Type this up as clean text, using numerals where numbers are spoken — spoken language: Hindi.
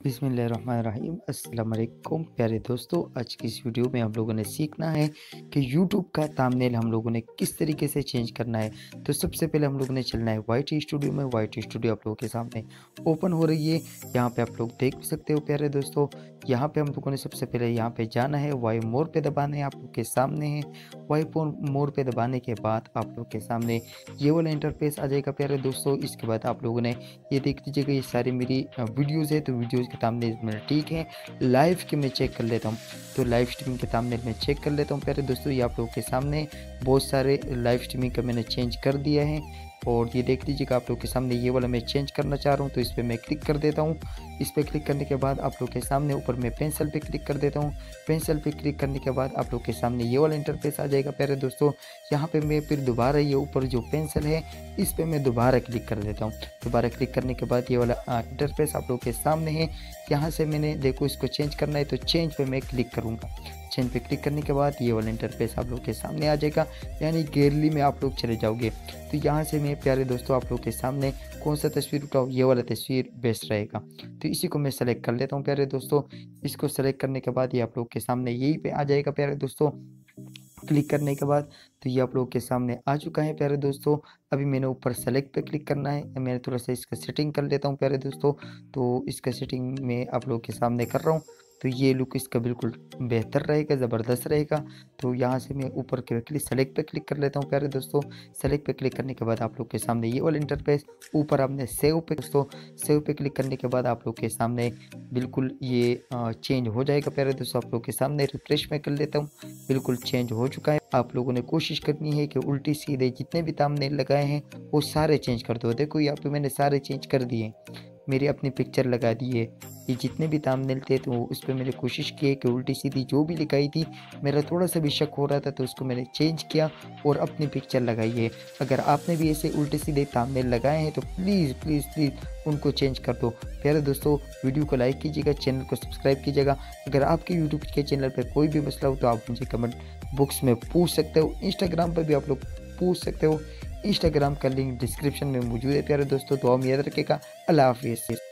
बिस्मिल्लाहिर्रहमानिर्रहीम अस्सलाम वालेकुम प्यारे दोस्तों। आज की इस वीडियो में हम लोगों ने सीखना है कि यूट्यूब का थंबनेल हम लोगों ने किस तरीके से चेंज करना है। तो सबसे पहले हम लोगों ने चलना है वाईट स्टूडियो में। वाईट स्टूडियो आप लोगों के सामने ओपन हो रही है, यहाँ पे आप लोग देख सकते हो प्यारे दोस्तों। यहाँ पे हम लोगों ने सबसे पहले यहाँ पे जाना है, वाई मोर पे दबाना है, आप लोग के सामने है। वाई मोर पे दबाने के बाद आप लोग के सामने ये वाला इंटरफेस आ जाएगा प्यारे दोस्तों। इसके बाद आप लोगों ने ये देख लीजिएगा, ये सारी मेरी वीडियोज़ है, तो वीडियोज़ के थंबनेल मेरा ठीक है। लाइव के मैं चेक कर लेता हूँ, तो लाइव स्ट्रीमिंग के थंबनेल मैं चेक कर लेता हूँ प्यारे दोस्तों। ये आप लोगों के सामने बहुत सारे लाइव स्ट्रीमिंग का मैंने चेंज कर दिया है, और ये देख लीजिएगा आप लोग के सामने ये वाला मैं चेंज करना चाह रहा हूँ, तो इस पर मैं क्लिक कर देता हूँ। इस पर क्लिक करने के बाद आप लोग के सामने ऊपर मैं पेंसिल पे क्लिक कर देता हूँ। पेंसिल पे क्लिक करने के बाद आप लोग के सामने ये वाला इंटरफेस आ जाएगा प्यारे दोस्तों। यहाँ पे मैं फिर दोबारा ये ऊपर जो पेंसिल है इस पर मैं दोबारा क्लिक कर देता हूँ। दोबारा क्लिक करने के बाद ये वाला इंटरफेस आप लोग के सामने है। यहाँ से मैंने देखो इसको चेंज करना है, तो चेंज पे मैं क्लिक करूँगा। चेंज पे क्लिक करने के बाद ये वाला इंटरफेस आप लोग के सामने आ जाएगा, यानी गैलरी में आप लोग चले जाओगे। तो यहाँ से मैं प्यारे दोस्तों आप लोग के सामने कौन सा तस्वीर उठाऊँ, ये वाला तस्वीर बेस्ट रहेगा। तो इसी को मैं सेलेक्ट कर लेता हूँ प्यारे दोस्तों। इसको सेलेक्ट करने के बाद ये आप लोग के सामने यहीं पे आ जाएगा प्यारे दोस्तों। क्लिक करने के बाद तो ये आप लोग के सामने आ चुका है प्यारे दोस्तों। अभी मैंने ऊपर सेलेक्ट पे क्लिक करना है, मैं थोड़ा सा इसका सेटिंग कर लेता हूँ प्यारे दोस्तों। तो इसका सेटिंग मैं आप लोग के सामने कर रहा हूँ, तो ये लुक इसका बिल्कुल बेहतर रहेगा, ज़बरदस्त रहेगा। तो यहाँ से मैं ऊपर के क्लिक सेलेक्ट पे क्लिक कर लेता हूँ प्यारे दोस्तों। सेलेक्ट पे क्लिक करने के बाद आप लोग के सामने ये वाला इंटरफेस, ऊपर आपने सेव पे दोस्तों, सेव पे क्लिक करने के बाद आप लोग के सामने बिल्कुल ये चेंज हो जाएगा प्यारे दोस्तों। आप लोग के सामने रिफ्रेश में कर लेता हूँ, बिल्कुल चेंज हो चुका है। आप लोगों ने कोशिश करनी है कि उल्टी सीधे जितने भी थंबनेल लगाए हैं वो सारे चेंज कर दो। देखो यहाँ पे मैंने सारे चेंज कर दिए, मेरी अपनी पिक्चर लगा दी है। ये जितने भी थंबनेल थे तो उस पर मैंने कोशिश की है कि उल्टी सीधी जो भी लिखाई थी, मेरा थोड़ा सा भी शक हो रहा था तो उसको मैंने चेंज किया और अपनी पिक्चर लगाई है। अगर आपने भी ऐसे उल्टे सीधे थंबनेल लगाए हैं तो प्लीज़ प्लीज़ प्लीज़ उनको चेंज कर दो। प्यारे दोस्तों वीडियो को लाइक कीजिएगा, चैनल को सब्सक्राइब कीजिएगा। अगर आपके यूट्यूब के चैनल पर कोई भी मसला हो तो आप मुझे कमेंट बॉक्स में पूछ सकते हो। इंस्टाग्राम पर भी आप लोग पूछ सकते हो, इंस्टाग्राम का लिंक डिस्क्रिप्शन में मौजूद है प्यारे दोस्तों। तो हम याद रखिएगा। अल्लाह हाफिज़।